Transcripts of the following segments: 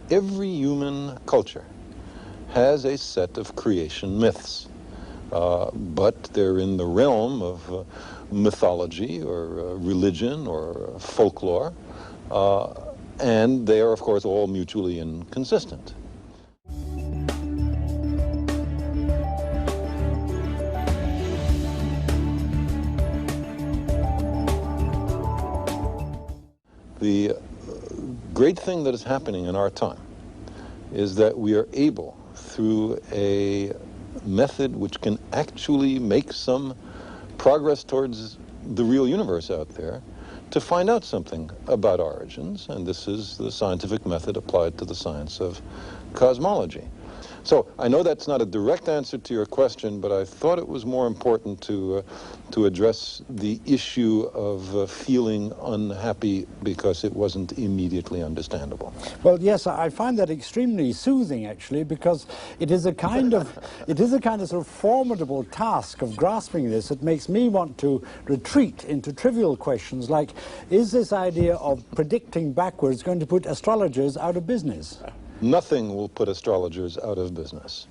every human culture has a set of creation myths, but they're in the realm of mythology or religion or folklore, and they are, of course, all mutually inconsistent. The great thing that is happening in our time is that we are able, through a method which can actually make some progress towards the real universe out there, to find out something about origins, and this is the scientific method applied to the science of cosmology. So I know that's not a direct answer to your question, but I thought it was more important to address the issue of feeling unhappy because it wasn't immediately understandable. Well, yes, I find that extremely soothing, actually, because it is a kind of sort of formidable task of grasping this that makes me want to retreat into trivial questions like, is this idea of predicting backwards going to put astrologers out of business? Nothing will put astrologers out of business.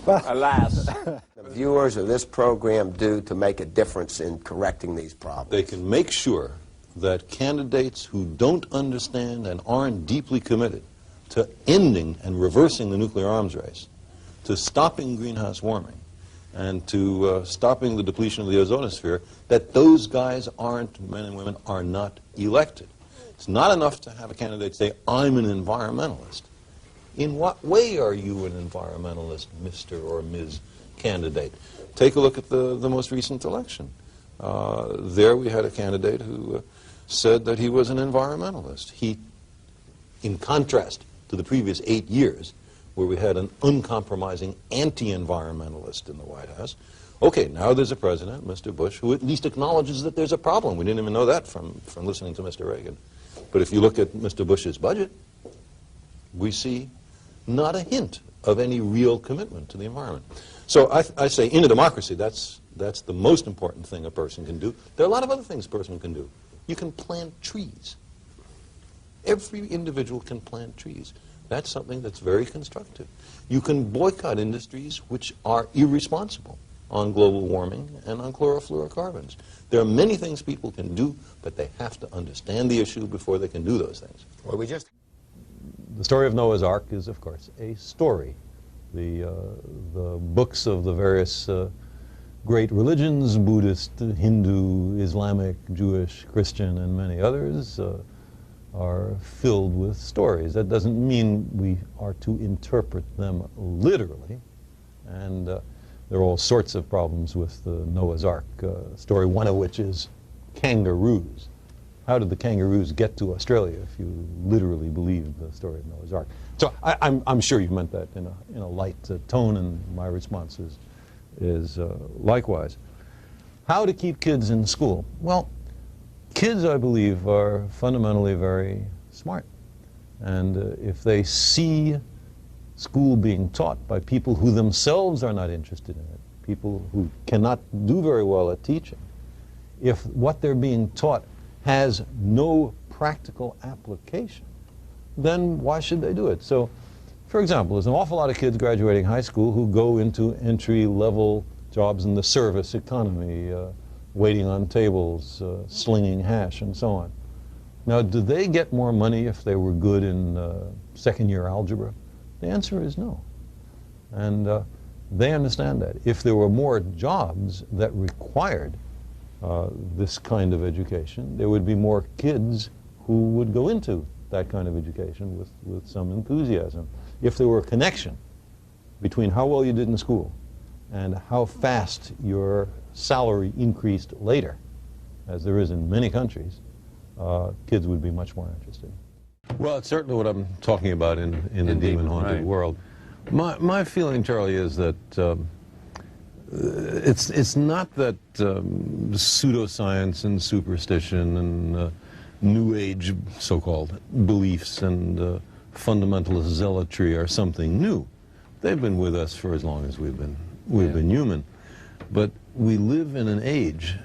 Well, alas. The viewers of this program do to make a difference in correcting these problems? They can make sure that candidates who don't understand and aren't deeply committed to ending and reversing the nuclear arms race, to stopping greenhouse warming, and to stopping the depletion of the ozonosphere, that those guys aren't, men and women, are not elected. It's not enough to have a candidate say, I'm an environmentalist. In what way are you an environmentalist, Mr. or Ms. candidate? Take a look at the most recent election. There we had a candidate who said that he was an environmentalist. He, in contrast to the previous 8 years, where we had an uncompromising anti-environmentalist in the White House, okay, now there's a president, Mr. Bush, who at least acknowledges that there's a problem. We didn't even know that from listening to Mr. Reagan. But if you look at Mr. Bush's budget, we see not a hint of any real commitment to the environment. So I say, in a democracy, that's the most important thing a person can do. There are a lot of other things a person can do. You can plant trees. Every individual can plant trees. That's something that's very constructive. You can boycott industries which are irresponsible on global warming and on chlorofluorocarbons. There are many things people can do, but they have to understand the issue before they can do those things. Well, The story of Noah's Ark is, of course, a story. The books of the various great religions, Buddhist, Hindu, Islamic, Jewish, Christian, and many others, are filled with stories. That doesn't mean we are to interpret them literally, and there are all sorts of problems with the Noah's Ark story, one of which is kangaroos. How did the kangaroos get to Australia, if you literally believe the story of Noah's Ark? So I'm sure you meant that in a light tone, and my response is likewise. How to keep kids in school? Well, kids, I believe, are fundamentally very smart. And if they see school being taught by people who themselves are not interested in it, people who cannot do very well at teaching, if what they're being taught has no practical application, then why should they do it? So, for example, there's an awful lot of kids graduating high school who go into entry-level jobs in the service economy, waiting on tables, slinging hash, and so on. Now, do they get more money if they were good in second-year algebra? The answer is no. And they understand that. If there were more jobs that required this kind of education, there would be more kids who would go into that kind of education with some enthusiasm. If there were a connection between how well you did in school and how fast your salary increased later, as there is in many countries, kids would be much more interested. Well, it's certainly what I'm talking about in the demon-haunted world. My feeling, Charlie, is that it's not that pseudoscience and superstition and New Age so-called beliefs and fundamentalist zealotry are something new. They've been with us for as long as we've been human. But we live in an age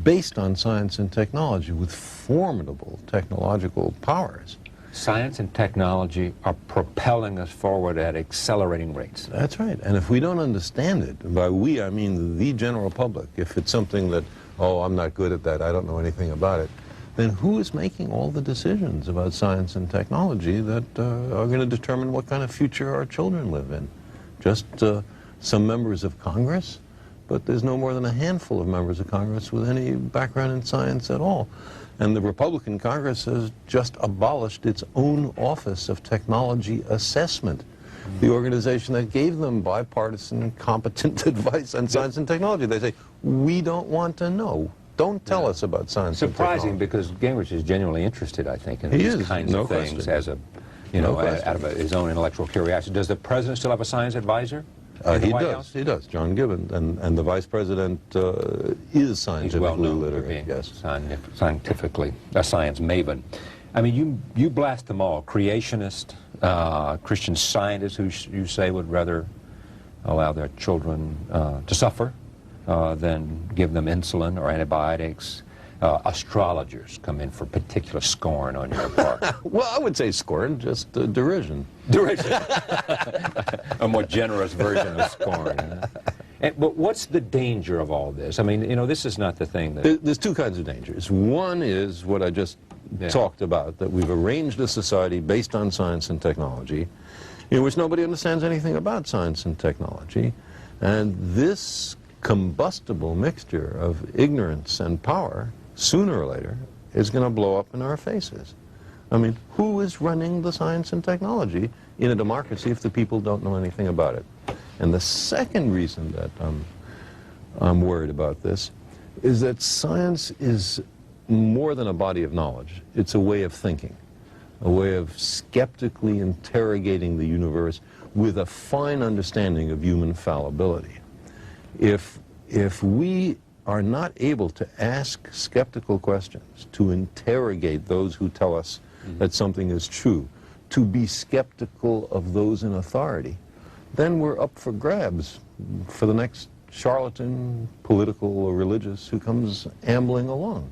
based on science and technology with formidable technological powers. Science and technology are propelling us forward at accelerating rates. That's right. And if we don't understand it, by we I mean the general public, if it's something that, oh, I'm not good at that, I don't know anything about it, then who is making all the decisions about science and technology that are going to determine what kind of future our children live in? Just some members of Congress? But there's no more than a handful of members of Congress with any background in science at all. And the Republican Congress has just abolished its own Office of Technology Assessment, the organization that gave them bipartisan, competent advice on science and technology. They say, we don't want to know. Don't tell us about science and technology. Surprising, because Gingrich is genuinely interested, I think, in these kinds of things as a, you know, out of his own intellectual curiosity. Does the president still have a science advisor? He does, John Gibbons, and the vice president is scientifically literate. Yes, scientifically, a science maven. I mean, you blast them all: creationist, Christian scientists who you say would rather allow their children to suffer than give them insulin or antibiotics. Astrologers come in for particular scorn on your part. Well, I would say scorn, just derision. Derision. A more generous version of scorn. But what's the danger of all this? I mean, you know, this is not the thing that... There's two kinds of dangers. One is what I just talked about, that we've arranged a society based on science and technology, in which nobody understands anything about science and technology, and this combustible mixture of ignorance and power, sooner or later, is going to blow up in our faces. I mean, who is running the science and technology in a democracy if the people don't know anything about it? And the second reason that I'm worried about this is that science is more than a body of knowledge. It's a way of thinking, a way of skeptically interrogating the universe with a fine understanding of human fallibility. If we are not able to ask skeptical questions, to interrogate those who tell us that something is true, to be skeptical of those in authority, then we're up for grabs for the next charlatan, political or religious, who comes ambling along.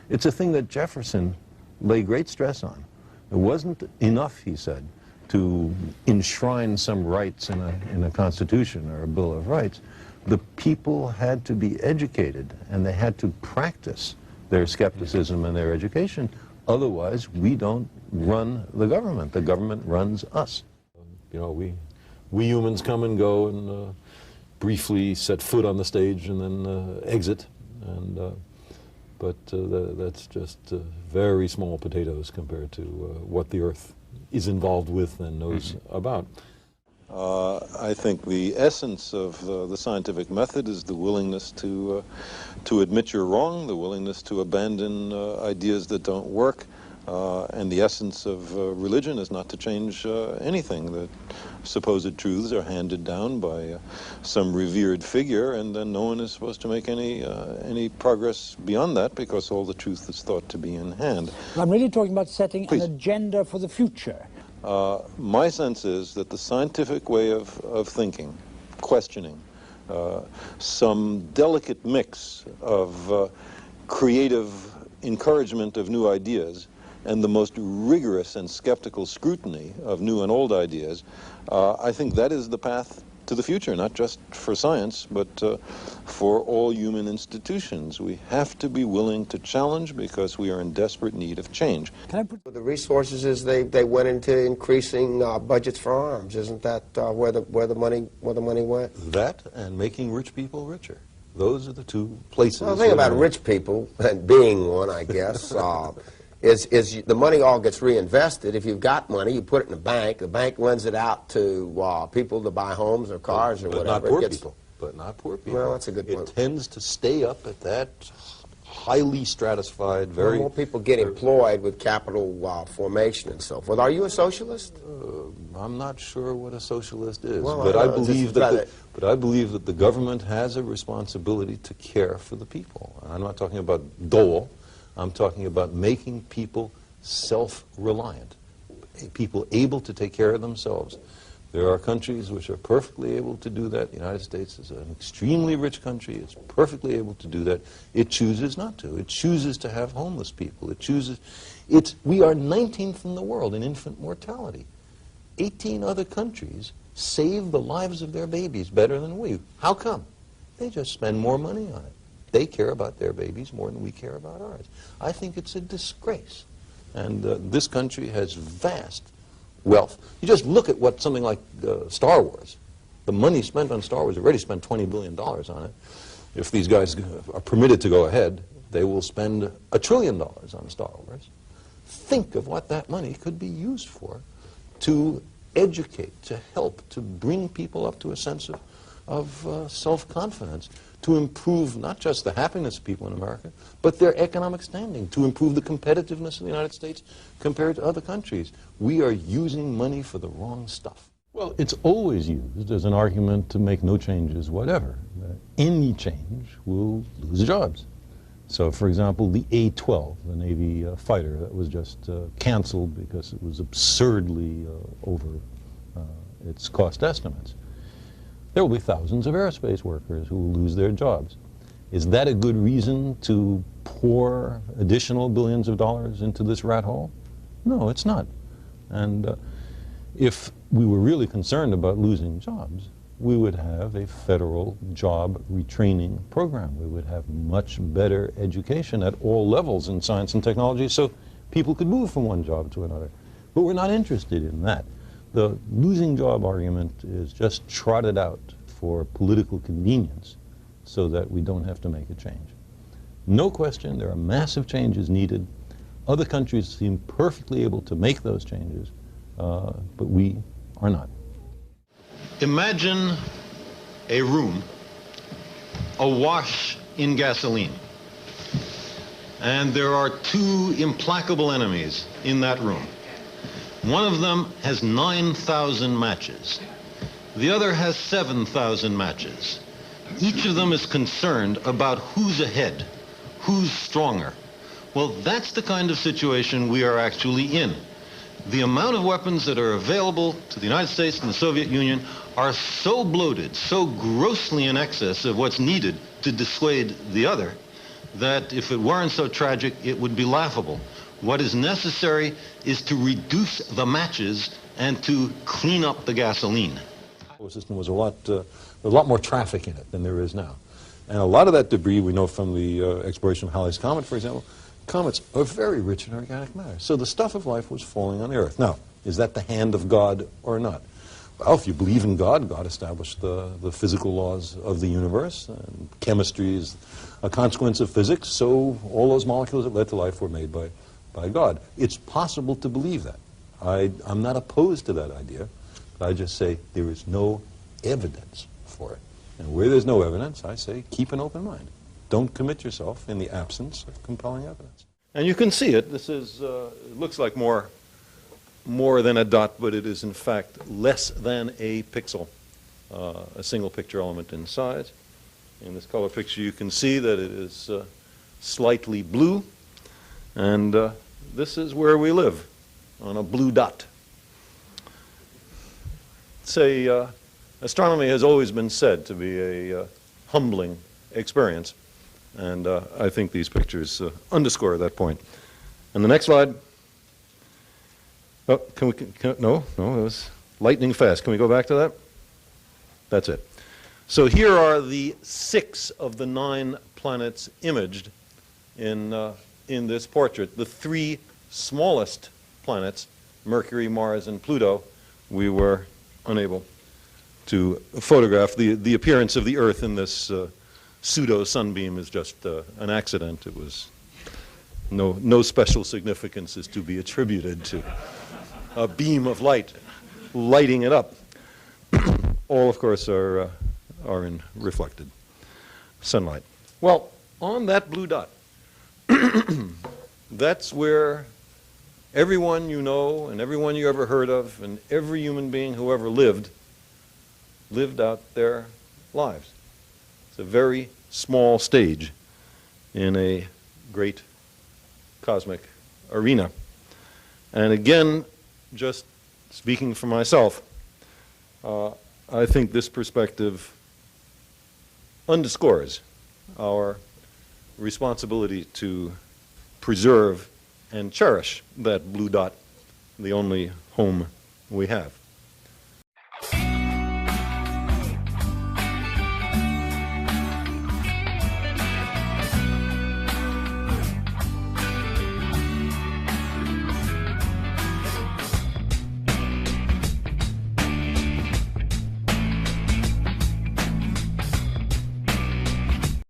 It's a thing that Jefferson lay great stress on. It wasn't enough, he said, to enshrine some rights in a Constitution or a Bill of Rights. The people had to be educated, and they had to practice their skepticism and their education. Otherwise, we don't run the government. The government runs us. You know, we humans come and go and briefly set foot on the stage and then exit. And but that's just very small potatoes compared to what the Earth is involved with and knows about. I think the essence of the scientific method is the willingness to admit you're wrong, the willingness to abandon ideas that don't work, and the essence of religion is not to change anything. The supposed truths are handed down by some revered figure, and then no one is supposed to make any progress beyond that, because all the truth is thought to be in hand. I'm really talking about setting an agenda for the future. My sense is that the scientific way of thinking, questioning, some delicate mix of creative encouragement of new ideas and the most rigorous and skeptical scrutiny of new and old ideas, I think that is the path to the future, not just for science, but for all human institutions. We have to be willing to challenge because we are in desperate need of change. The resources is they went into increasing budgets for arms. Isn't that where the money went? That and making rich people richer. Those are the two places. Well, the thing about rich people, and being one, I guess, is the money all gets reinvested. If you've got money, you put it in the bank lends it out to people to buy homes or cars or whatever. Not poor people. But not poor people. Well, that's a good point. It tends to stay up at that highly stratified, very... More people get employed with capital formation and so forth. Are you a socialist? I'm not sure what a socialist is, well, but I believe that the government has a responsibility to care for the people. I'm not talking about dole. I'm talking about making people self-reliant, people able to take care of themselves. There are countries which are perfectly able to do that. The United States is an extremely rich country. It's perfectly able to do that. It chooses not to. It chooses to have homeless people. It chooses... We are 19th in the world in infant mortality. 18 other countries save the lives of their babies better than we. How come? They just spend more money on it. They care about their babies more than we care about ours. I think it's a disgrace. And this country has vast wealth. You just look at what something like Star Wars, the money spent on Star Wars, already spent $20 billion on it. If these guys are permitted to go ahead, they will spend $1 trillion on Star Wars. Think of what that money could be used for, to educate, to help, to bring people up to a sense of self-confidence, to improve not just the happiness of people in America, but their economic standing, to improve the competitiveness of the United States compared to other countries. We are using money for the wrong stuff. Well, it's always used as an argument to make no changes whatever. Any change will lose jobs. So, for example, the A-12, the Navy fighter that was just canceled because it was absurdly over its cost estimates. There will be thousands of aerospace workers who will lose their jobs. Is that a good reason to pour additional billions of dollars into this rat hole? No, it's not. And if we were really concerned about losing jobs, we would have a federal job retraining program. We would have much better education at all levels in science and technology so people could move from one job to another. But we're not interested in that. The losing job argument is just trotted out for political convenience so that we don't have to make a change. No question, there are massive changes needed. Other countries seem perfectly able to make those changes, but we are not. Imagine a room awash in gasoline, and there are two implacable enemies in that room. One of them has 9,000 matches. The other has 7,000 matches. Each of them is concerned about who's ahead, who's stronger. Well, that's the kind of situation we are actually in. The amount of weapons that are available to the United States and the Soviet Union are so bloated, so grossly in excess of what's needed to dissuade the other, that if it weren't so tragic, it would be laughable. What is necessary is to reduce the matches and to clean up the gasoline. The system was a lot more traffic in it than there is now. And a lot of that debris we know from the exploration of Halley's Comet, for example. Comets are very rich in organic matter. So the stuff of life was falling on the Earth. Now, is that the hand of God or not? Well, if you believe in God, God established the physical laws of the universe, and chemistry is a consequence of physics, so all those molecules that led to life were made by God. It's possible to believe that. I'm not opposed to that idea, but I just say there is no evidence for it. And where there's no evidence, I say keep an open mind. Don't commit yourself in the absence of compelling evidence. And you can see it. This is, it looks like more than a dot, but it is in fact less than a pixel, a single picture element in size. In this color picture you can see that it is slightly blue, and this is where we live, on a blue dot. Astronomy has always been said to be a humbling experience. And I think these pictures underscore that point. And the next slide. Oh, no, it was lightning fast. Can we go back to that? That's it. So here are the 6 of the 9 planets imaged in this portrait. The 3 smallest planets, Mercury, Mars, and Pluto, we were unable to photograph. The appearance of the Earth in this pseudo sunbeam is just an accident. It was no special significance is to be attributed to a beam of light lighting it up. All, of course, are in reflected sunlight. Well, on that blue dot, that's where everyone you know and everyone you ever heard of and every human being who ever lived out their lives. It's a very small stage in a great cosmic arena. And again, just speaking for myself, I think this perspective underscores our responsibility to preserve and cherish that blue dot, the only home we have.